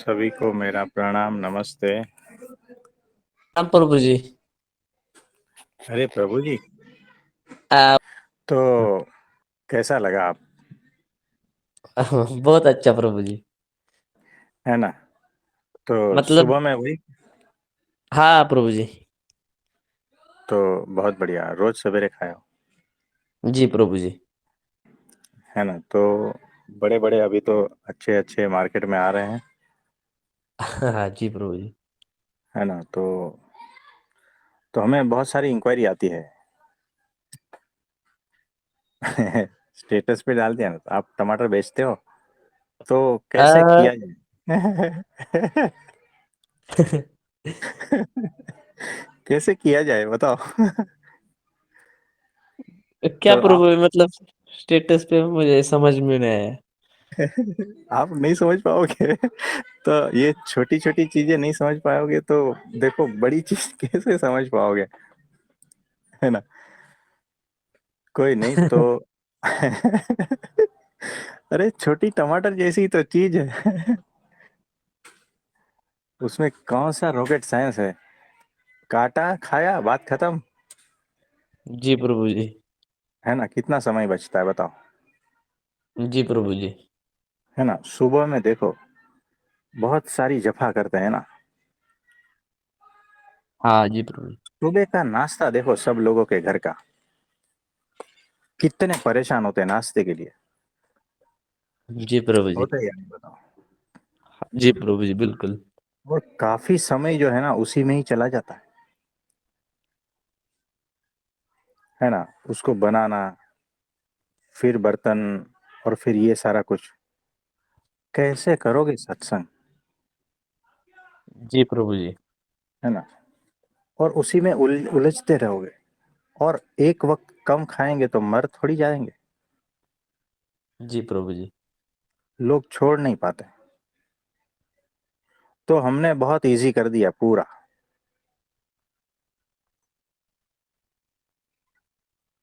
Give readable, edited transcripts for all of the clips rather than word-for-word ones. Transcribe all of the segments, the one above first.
सभी को मेरा प्रणाम, नमस्ते। राम प्रभु जी। अरे प्रभु जी, आ, तो कैसा लगा आप? बहुत अच्छा प्रभु जी। है ना? तो मतलब सुबह में वही। हाँ प्रभु जी। तो बहुत बढ़िया, रोज सवेरे खाए हो? जी प्रभु जी। है ना? तो बड़े बड़े अभी तो अच्छे अच्छे मार्केट में आ रहे हैं। हाँ जी प्रभु जी। है ना? तो हमें बहुत सारी इंक्वायरी आती है। स्टेटस पे डाल दिया ना, तो आप टमाटर बेचते हो, तो कैसे आ, किया जाए? कैसे किया जाए बताओ। क्या तो प्रभु जी, मतलब स्टेटस पे मुझे समझ में नहीं आया। आप नहीं समझ पाओगे। तो ये छोटी छोटी चीजें नहीं समझ पाओगे तो देखो बड़ी चीज कैसे समझ पाओगे। है ना? कोई नहीं तो। अरे छोटी टमाटर जैसी तो चीज है। उसमें कौन सा रॉकेट साइंस है? काटा खाया, बात खत्म। जी प्रभु जी। है ना? कितना समय बचता है बताओ। जी प्रभु जी। है ना? सुबह में देखो, बहुत सारी जफा करते हैं ना। हाँ जी प्रभु जी। सुबह का नाश्ता देखो, सब लोगों के घर का कितने परेशान होते हैं नाश्ते के लिए। जी प्रभु जी। होते हैं या नहीं बताओ? जी प्रभु जी बिल्कुल। और काफी समय जो है ना उसी में ही चला जाता है ना? उसको बनाना, फिर बर्तन, और फिर ये सारा कुछ कैसे करोगे सत्संग। जी प्रभु जी। है ना? और उसी में उलझते रहोगे। और एक वक्त कम खाएंगे तो मर थोड़ी जाएंगे। जी प्रभु जी। लोग छोड़ नहीं पाते। तो हमने बहुत इजी कर दिया पूरा।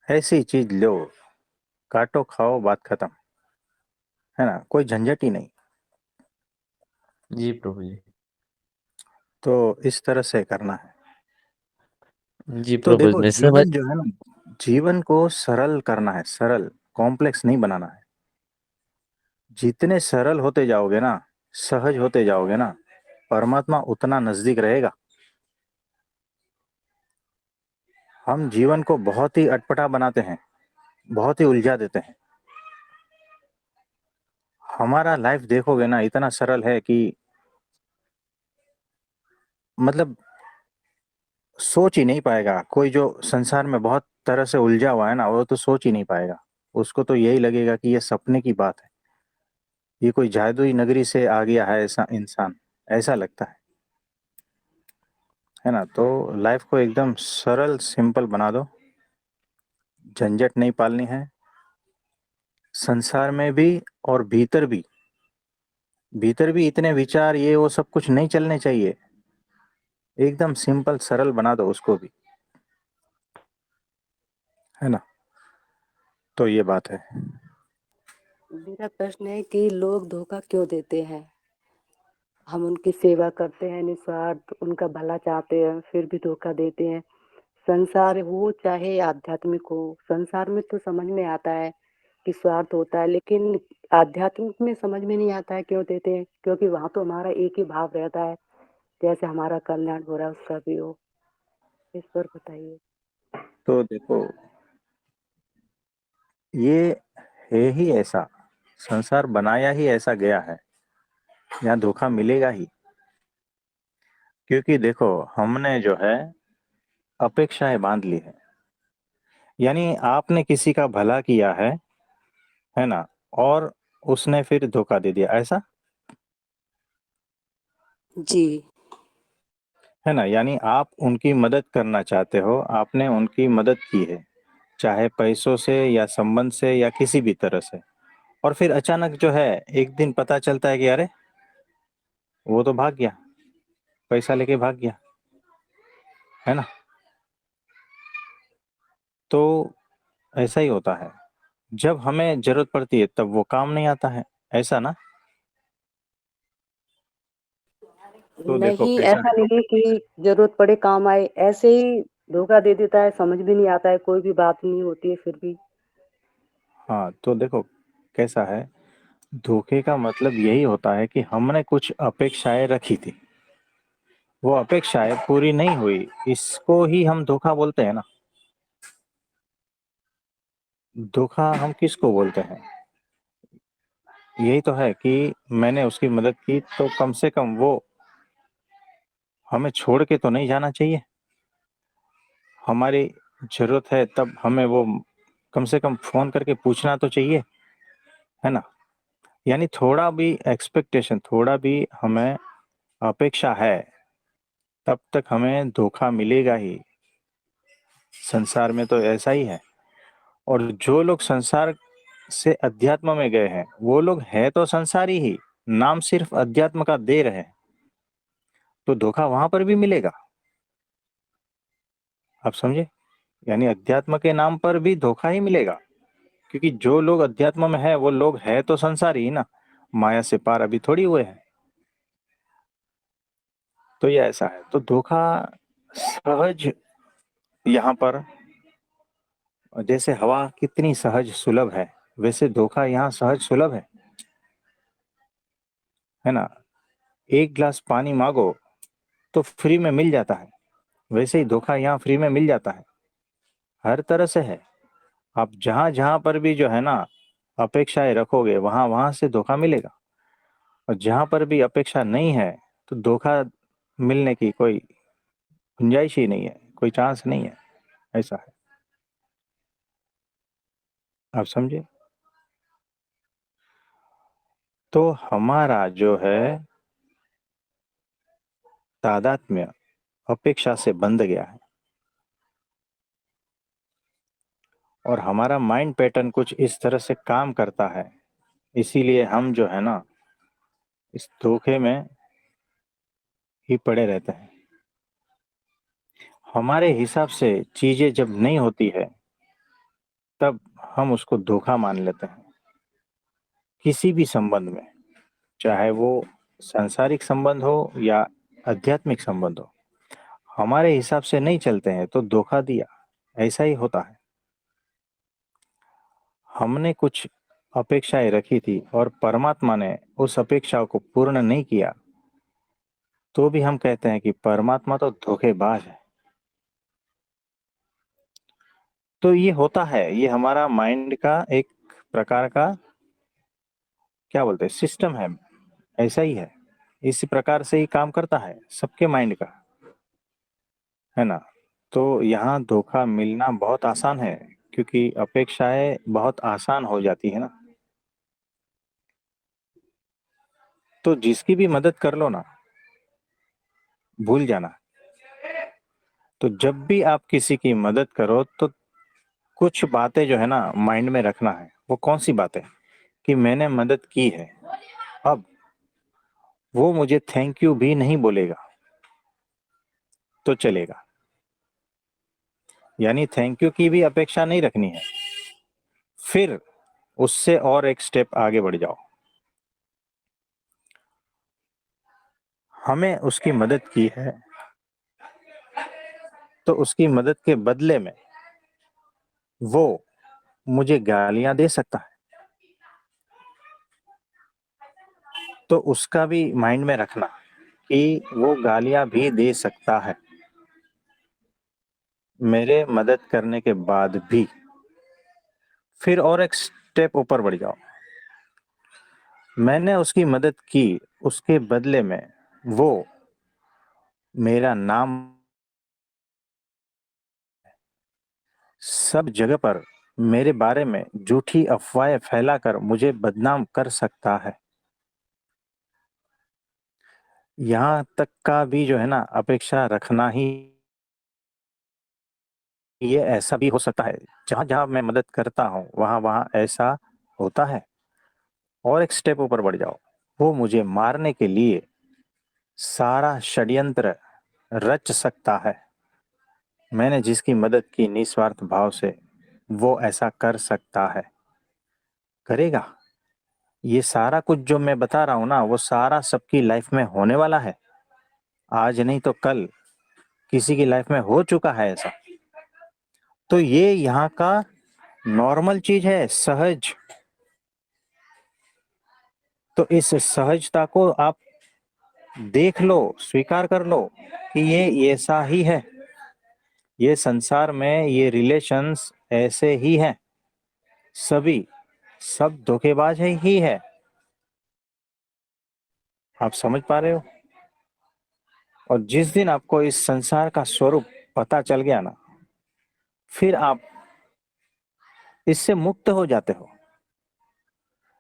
ऐसी चीज लो, काटो खाओ, बात खत्म। है ना? कोई झंझट ही नहीं। जी प्रभु जी। तो इस तरह से करना है। जी तो प्रभु जी देखो मैं समझ। जीवन जो है ना, जीवन को सरल करना है, सरल, कॉम्प्लेक्स नहीं बनाना है। जितने सरल होते जाओगे ना, सहज होते जाओगे ना, परमात्मा उतना नजदीक रहेगा। हम जीवन को बहुत ही अटपटा बनाते हैं, बहुत ही उलझा देते हैं। हमारा लाइफ देखोगे ना, इतना सरल है कि मतलब सोच ही नहीं पाएगा। कोई जो संसार में बहुत तरह से उलझा हुआ है ना, वो तो सोच ही नहीं पाएगा। उसको तो यही लगेगा कि ये सपने की बात है, ये कोई जादुई नगरी से आ गया है ऐसा इंसान, ऐसा लगता है ना? तो लाइफ को एकदम सरल सिंपल बना दो। झंझट नहीं पालनी है, संसार में भी और भीतर भी। भीतर भी इतने विचार ये वो सब कुछ नहीं चलने चाहिए। एकदम सिंपल सरल बना दो उसको भी। है ना? तो ये बात है। मेरा प्रश्न है कि लोग धोखा क्यों देते हैं? हम उनकी सेवा करते हैं निस्वार्थ, उनका भला चाहते हैं, फिर भी धोखा देते हैं। संसार हो चाहे आध्यात्मिक हो, संसार में तो समझ में आता है कि स्वार्थ होता है, लेकिन आध्यात्मिक में समझ में नहीं आता है क्यों देते हैं, क्योंकि वहां तो हमारा एक ही भाव रहता है, जैसे हमारा कल्याण हो रहा है उसका भी हो। इस पर बताइए। तो देखो, ये है ही ऐसा, संसार बनाया ही ऐसा गया है, यहाँ धोखा मिलेगा ही। क्योंकि देखो, हमने जो है अपेक्षाएं बांध ली है। यानी आपने किसी का भला किया है ना? और उसने फिर धोखा दे दिया, ऐसा जी। है ना? यानी आप उनकी मदद करना चाहते हो, आपने उनकी मदद की है, चाहे पैसों से या संबंध से या किसी भी तरह से। और फिर अचानक जो है, एक दिन पता चलता है कि अरे वो तो भाग गया, पैसा लेके भाग गया। है ना? तो ऐसा ही होता है, जब हमें जरूरत पड़ती है तब वो काम नहीं आता है। ऐसा ना? तो देखो नहीं, कैसा ऐसा है। नहीं है कि ज़रूरत पड़े काम आए, ऐसे ही धोखा दे देता है, समझ भी नहीं आता है, कोई भी बात नहीं होती है फिर भी। हाँ, तो देखो कैसा है, धोखे का मतलब यही होता है कि हमने कुछ अपेक्षाएं रखी थी, वो अपेक्षाएं पूरी नहीं हुई, इसको ही हम धोखा बोलते हैं ना। धोखा हम किसको बोलते हैं? यही तो है कि मैंने उसकी मदद की तो कम से कम वो हमें छोड़ के तो नहीं जाना चाहिए। हमारी जरूरत है तब हमें वो कम से कम फोन करके पूछना तो चाहिए, है ना। यानी थोड़ा भी एक्सपेक्टेशन, थोड़ा भी हमें अपेक्षा है, तब तक हमें धोखा मिलेगा ही। संसार में तो ऐसा ही है। और जो लोग संसार से अध्यात्म में गए हैं वो लोग हैं तो संसारी ही, नाम सिर्फ अध्यात्म का दे रहे हैं, तो धोखा वहां पर भी मिलेगा। आप समझे? यानी अध्यात्म के नाम पर भी धोखा ही मिलेगा, क्योंकि जो लोग अध्यात्म में है वो लोग है तो संसारी ही ना, माया से पार अभी थोड़ी हुए हैं। तो ये ऐसा है, तो धोखा सहज यहाँ पर, जैसे हवा कितनी सहज सुलभ है, वैसे धोखा यहाँ सहज सुलभ है ना। एक गिलास पानी मांगो तो फ्री में मिल जाता है, वैसे ही धोखा यहाँ फ्री में मिल जाता है, हर तरह से है। आप जहां जहां पर भी जो है ना अपेक्षाएं रखोगे, वहां वहां से धोखा मिलेगा। और जहां पर भी अपेक्षा नहीं है तो धोखा मिलने की कोई गुंजाइश ही नहीं है, कोई चांस नहीं है। ऐसा है, आप समझे। तो हमारा जो है तादात्म्य अपेक्षा से बंध गया है, और हमारा माइंड पैटर्न कुछ इस तरह से काम करता है, इसीलिए हम जो है ना इस धोखे में ही पड़े रहते हैं। हमारे हिसाब से चीजें जब नहीं होती है तब हम उसको धोखा मान लेते हैं, किसी भी संबंध में, चाहे वो सांसारिक संबंध हो या आध्यात्मिक संबंध हो। हमारे हिसाब से नहीं चलते हैं तो धोखा दिया, ऐसा ही होता है। हमने कुछ अपेक्षाएं रखी थी और परमात्मा ने उस अपेक्षाओं को पूर्ण नहीं किया, तो भी हम कहते हैं कि परमात्मा तो धोखेबाज है। तो ये होता है, ये हमारा माइंड का एक प्रकार का, क्या बोलते हैं, सिस्टम है, ऐसा ही है। इसी प्रकार से ही काम करता है सबके माइंड का, है ना। तो यहाँ धोखा मिलना बहुत आसान है, क्योंकि अपेक्षाएं बहुत आसान हो जाती है ना। तो जिसकी भी मदद कर लो ना, भूल जाना। तो जब भी आप किसी की मदद करो तो कुछ बातें जो है ना माइंड में रखना है। वो कौन सी बातें? कि मैंने मदद की है, अब वो मुझे थैंक यू भी नहीं बोलेगा तो चलेगा। यानी थैंक यू की भी अपेक्षा नहीं रखनी है, फिर उससे और एक स्टेप आगे बढ़ जाओ। हमें उसकी मदद की है तो उसकी मदद के बदले में वो मुझे गालियां दे सकता है, तो उसका भी माइंड में रखना कि वो गालियां भी दे सकता है मेरे मदद करने के बाद भी। फिर और एक स्टेप ऊपर बढ़ जाओ, मैंने उसकी मदद की, उसके बदले में वो मेरा नाम सब जगह पर, मेरे बारे में झूठी अफवाहें फैलाकर मुझे बदनाम कर सकता है। यहाँ तक का भी जो है ना अपेक्षा रखना ही, ये ऐसा भी हो सकता है जहां जहां मैं मदद करता हूं वहां वहां ऐसा होता है। और एक स्टेप ऊपर बढ़ जाओ, वो मुझे मारने के लिए सारा षड्यंत्र रच सकता है। मैंने जिसकी मदद की निस्वार्थ भाव से, वो ऐसा कर सकता है, करेगा। ये सारा कुछ जो मैं बता रहा हूं ना वो सारा सबकी लाइफ में होने वाला है। आज नहीं तो कल किसी की लाइफ में हो चुका है ऐसा। तो ये यहाँ का नॉर्मल चीज है, सहज। तो इस सहजता को आप देख लो, स्वीकार कर लो कि ये ऐसा ही है, ये संसार में ये रिलेशंस ऐसे ही हैं, सभी सब धोखेबाज ही है। आप समझ पा रहे हो? और जिस दिन आपको इस संसार का स्वरूप पता चल गया ना, फिर आप इससे मुक्त हो जाते हो।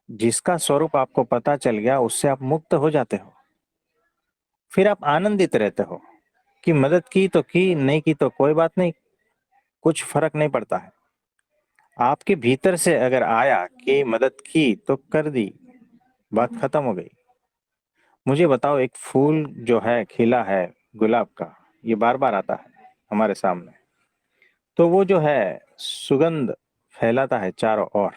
जिसका स्वरूप आपको पता चल गया उससे आप मुक्त हो जाते हो। फिर आप आनंदित रहते हो कि मदद की तो की, नहीं की तो कोई बात नहीं, कुछ फर्क नहीं पड़ता है। आपके भीतर से अगर आया कि मदद की तो कर दी, बात खत्म हो गई। मुझे बताओ, एक फूल जो है खिला है गुलाब का, ये बार बार आता है हमारे सामने, तो वो जो है सुगंध फैलाता है चारों ओर।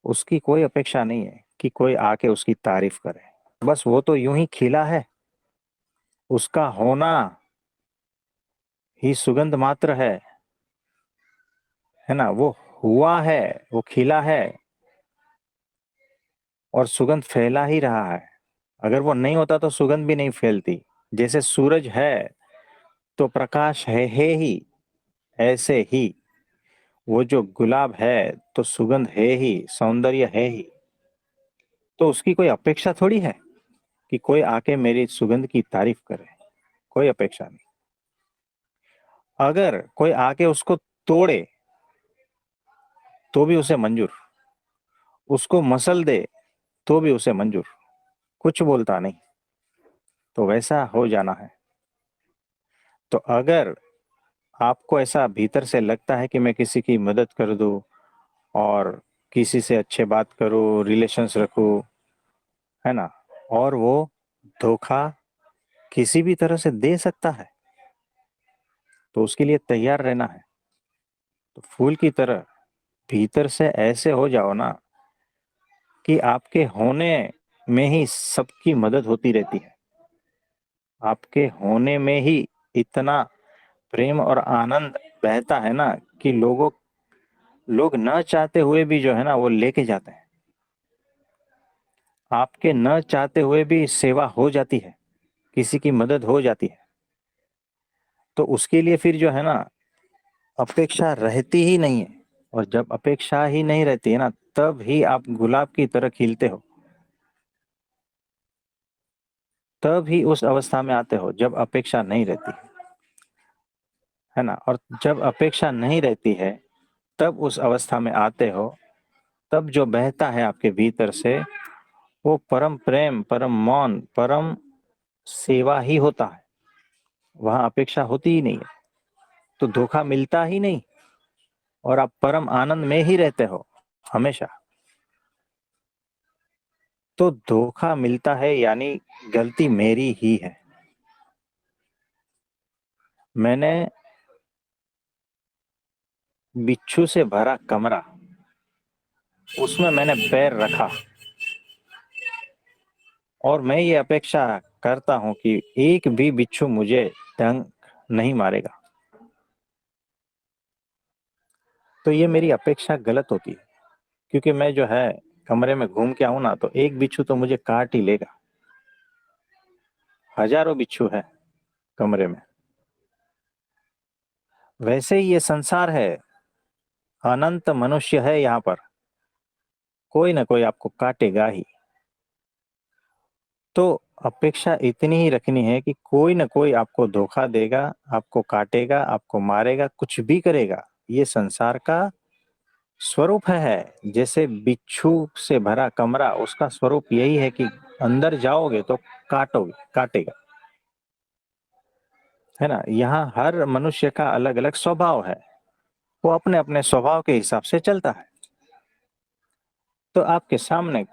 उसकी कोई अपेक्षा नहीं है कि कोई आके उसकी तारीफ करे, बस वो तो यूं ही खिला है। उसका होना ही सुगंध मात्र है ना। वो हुआ है, वो खिला है और सुगंध फैला ही रहा है। अगर वो नहीं होता तो सुगंध भी नहीं फैलती। जैसे सूरज है तो प्रकाश है ही, ऐसे ही वो जो गुलाब है तो सुगंध है ही, सौंदर्य है ही। तो उसकी कोई अपेक्षा थोड़ी है कि कोई आके मेरी सुगंध की तारीफ करे, कोई अपेक्षा नहीं। अगर कोई आके उसको तोड़े तो भी उसे मंजूर, उसको मसल दे तो भी उसे मंजूर, कुछ बोलता नहीं। तो वैसा हो जाना है। तो अगर आपको ऐसा भीतर से लगता है कि मैं किसी की मदद कर दूं और किसी से अच्छे बात करूं, रिलेशंस रखूं, है ना, और वो धोखा किसी भी तरह से दे सकता है, तो उसके लिए तैयार रहना है। तो फूल की तरह भीतर से ऐसे हो जाओ ना कि आपके होने में ही सबकी मदद होती रहती है। आपके होने में ही इतना प्रेम और आनंद बहता है ना कि लोग न चाहते हुए भी जो है ना वो लेके जाते हैं। आपके न चाहते हुए भी सेवा हो जाती है, किसी की मदद हो जाती है। तो उसके लिए फिर जो है ना अपेक्षा रहती ही नहीं है। और जब अपेक्षा ही नहीं रहती है ना, तब ही आप गुलाब की तरह खिलते हो। तब ही उस अवस्था में आते हो जब अपेक्षा नहीं रहती है ना। और जब अपेक्षा नहीं रहती है तब उस अवस्था में आते हो। तब जो बहता है आपके भीतर से वो परम प्रेम, परम मौन, परम सेवा ही होता है। वहां अपेक्षा होती ही नहीं है, तो धोखा मिलता ही नहीं और आप परम आनंद में ही रहते हो हमेशा। तो धोखा मिलता है यानी गलती मेरी ही है। मैंने बिच्छू से भरा कमरा, उसमें मैंने पैर रखा और मैं ये अपेक्षा करता हूं कि एक भी बिच्छू मुझे डंक नहीं मारेगा। तो ये मेरी अपेक्षा गलत होती है, क्योंकि मैं जो है कमरे में घूम के आऊं ना तो एक बिच्छू तो मुझे काट ही लेगा। हजारों बिच्छू है कमरे में। वैसे ही ये संसार है, अनंत मनुष्य है यहाँ पर, कोई ना कोई आपको काटेगा ही। तो अपेक्षा इतनी ही रखनी है कि कोई ना कोई आपको धोखा देगा, आपको काटेगा, आपको मारेगा, कुछ भी करेगा। ये संसार का स्वरूप है। जैसे बिच्छू से भरा कमरा, उसका स्वरूप यही है कि अंदर जाओगे तो काटोगे, काटेगा, है ना। यहाँ हर मनुष्य का अलग अलग स्वभाव है, वो अपने अपने स्वभाव के हिसाब से चलता है। तो आपके सामने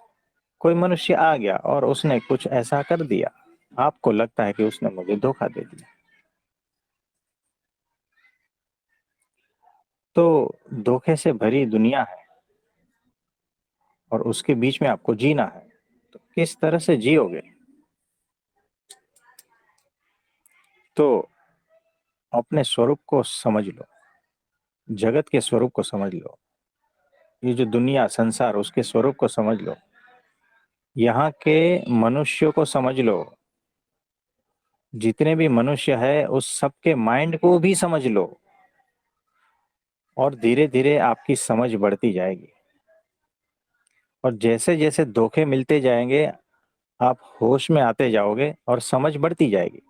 कोई मनुष्य आ गया और उसने कुछ ऐसा कर दिया, आपको लगता है कि उसने मुझे धोखा दे दिया। तो धोखे से भरी दुनिया है और उसके बीच में आपको जीना है। तो किस तरह से जियोगे? तो अपने स्वरूप को समझ लो, जगत के स्वरूप को समझ लो, ये जो दुनिया संसार उसके स्वरूप को समझ लो, यहाँ के मनुष्यों को समझ लो, जितने भी मनुष्य है उस सबके माइंड को भी समझ लो, और धीरे धीरे आपकी समझ बढ़ती जाएगी। और जैसे जैसे धोखे मिलते जाएंगे आप होश में आते जाओगे और समझ बढ़ती जाएगी।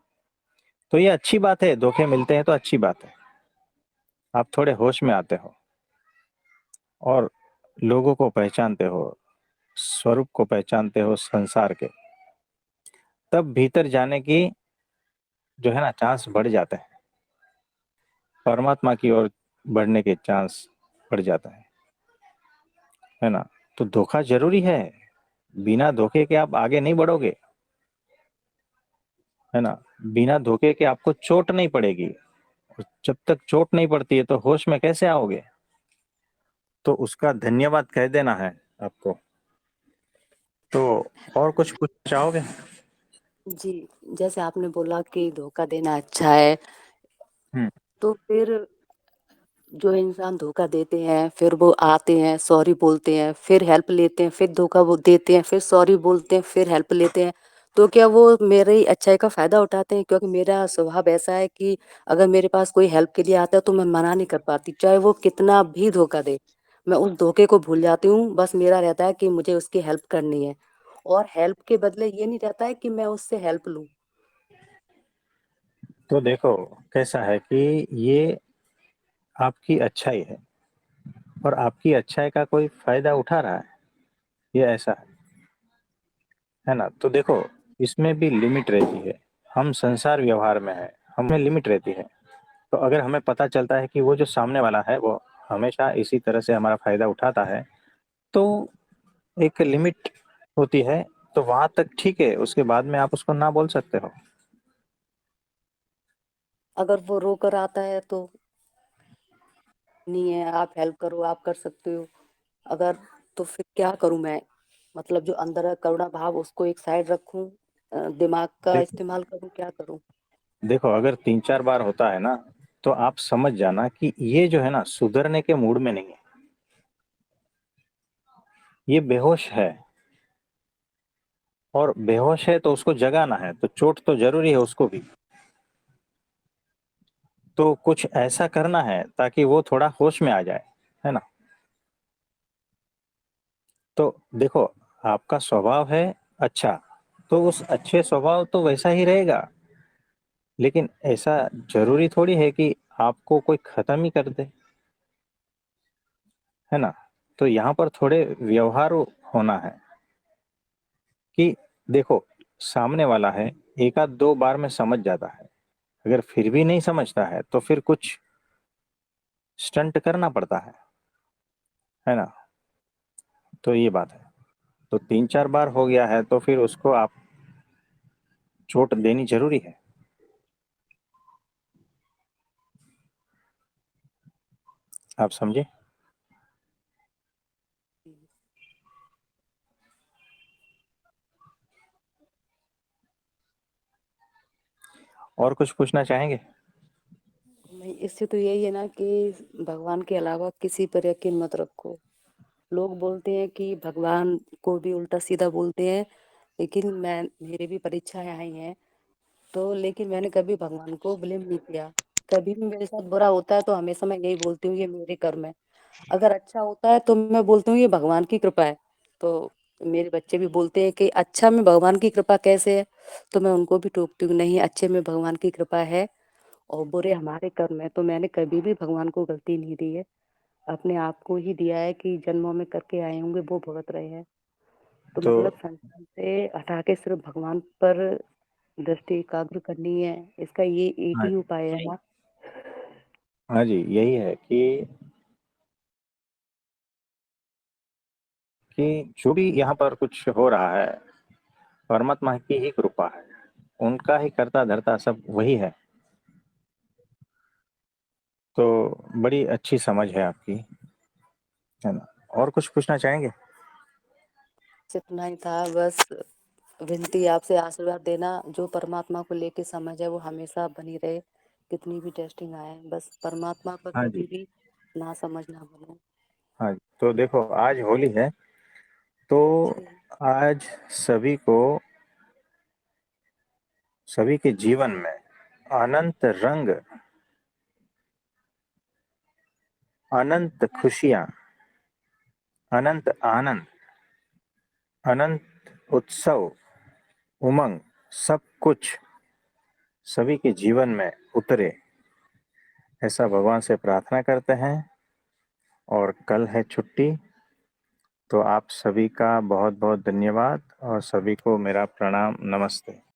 तो ये अच्छी बात है, धोखे मिलते हैं तो अच्छी बात है, आप थोड़े होश में आते हो और लोगों को पहचानते हो, स्वरूप को पहचानते हो संसार के, तब भीतर जाने की जो है ना चांस बढ़ जाते हैं, परमात्मा की ओर बढ़ने के चांस बढ़ जाता है ना। तो धोखा जरूरी है, बिना धोखे के आप आगे नहीं बढ़ोगे, है ना। बिना धोखे के आपको चोट नहीं पड़ेगी, जब तक चोट नहीं पड़ती है तो होश में कैसे आओगे। तो उसका धन्यवाद कह देना है आपको। तो और कुछ पूछना चाहोगे? जी, जैसे आपने बोला कि धोखा देना अच्छा है, तो फिर जो इंसान धोखा देते हैं, फिर वो आते हैं, सॉरी बोलते हैं, फिर हेल्प लेते हैं, फिर धोखा वो देते हैं, फिर सॉरी बोलते हैं, फिर हेल्प लेते हैं, तो क्या वो मेरी अच्छाई का फ़ायदा उठाते हैं? क्योंकि मेरा स्वभाव ऐसा है कि अगर मेरे पास कोई हेल्प के लिए आता है तो मैं मना नहीं कर पाती, चाहे वो कितना भी धोखा दे। मैं उस धोखे को भूल जाती हूँ, बस मेरा रहता है कि मुझे उसकी हेल्प करनी है, और हेल्प के बदले ये नहीं रहता है कि मैं उससे हेल्प लूँ। तो देखो कैसा है कि ये आपकी अच्छाई है और आपकी अच्छाई का कोई फायदा उठा रहा है, ये ऐसा है ना। तो देखो इसमें भी लिमिट रहती है, हम संसार व्यवहार में है, हमें लिमिट रहती है। तो अगर हमें पता चलता है कि वो जो सामने वाला है वो हमेशा इसी तरह से हमारा फायदा उठाता है, तो एक लिमिट होती है, तो वहां तक ठीक है, उसके बाद में आप उसको ना बोल सकते हो। अगर वो रो कर आता है तो नहीं है, आप हेल्प करो, आप कर सकते हो। अगर तो फिर क्या करूं मैं? मतलब जो अंदर है करुणा भाव उसको एक साइड रखूं, दिमाग का देखो इस्तेमाल करूं, क्या करूं? देखो अगर 3-4 बार होता है ना, तो आप समझ जाना कि ये जो है ना सुधरने के मूड में नहीं है, ये बेहोश है। और बेहोश है तो उसको जगाना है, तो चोट तो जरूरी है उसको भी। तो कुछ ऐसा करना है ताकि वो थोड़ा होश में आ जाए, है ना। तो देखो आपका स्वभाव है अच्छा, तो उस अच्छे स्वभाव तो वैसा ही रहेगा, लेकिन ऐसा जरूरी थोड़ी है कि आपको कोई खत्म ही कर दे, है ना। तो यहाँ पर थोड़े व्यवहार होना है कि देखो सामने वाला है, एक आध दो बार में समझ जाता है, अगर फिर भी नहीं समझता है तो फिर कुछ स्टंट करना पड़ता है ना। तो ये बात है। तो 3-4 बार हो गया है तो फिर उसको आप चोट देनी जरूरी है, आप समझे। और कुछ पूछना चाहेंगे? नहीं, इससे तो यही है ना कि भगवान के अलावा किसी पर यकीन मत रखो। लोग बोलते हैं कि भगवान को भी उल्टा सीधा बोलते हैं, लेकिन मैं मेरे भी परीक्षाएं आई हैं, तो लेकिन मैंने कभी भगवान को ब्लेम नहीं किया। कभी भी मेरे साथ बुरा होता है तो हमेशा मैं यही बोलती हूँ ये मेरे कर्म है। अगर अच्छा होता है तो मैं बोलती हूँ ये भगवान की कृपा है। तो मेरे बच्चे भी बोलते हैं कि अच्छा में भगवान की कृपा कैसे है, तो मैं उनको भी टोकती हूँ नहीं, अच्छे में भगवान की कृपा है और बुरे हमारे कर्म है। तो मैंने कभी भी भगवान को गलती नहीं दी है, अपने आप को ही दिया है कि जन्मों में करके आए होंगे वो भुगत रहे हैं। तो तो मतलब संसार से हटा के सिर्फ भगवान पर दृष्टि एकाग्र करनी है, इसका ये एक हाँ ही जी, उपाय है ना। हाँ जी, यही है कि जो भी यहाँ पर कुछ हो रहा है परमात्मा की ही कृपा है, उनका ही करता धरता सब वही है। तो बड़ी अच्छी समझ है आपकी, है ना। और कुछ पूछना चाहेंगे? इतना ही था बस। विनती आपसे आशीर्वाद देना, जो परमात्मा को लेके समझ है वो हमेशा बनी रहे, कितनी भी टेस्टिंग आए, बस परमात्मा पर हाँ कभी जी, भी ना समझ ना बनो। हाँ जी। तो देखो आज होली है, तो जी। आज सभी को, सभी के जीवन में अनंत रंग, अनंत खुशियाँ, अनंत आनंद, अनंत उत्सव, उमंग, सब कुछ सभी के जीवन में उतरे, ऐसा भगवान से प्रार्थना करते हैं। और कल है छुट्टी, तो आप सभी का बहुत बहुत धन्यवाद और सभी को मेरा प्रणाम, नमस्ते।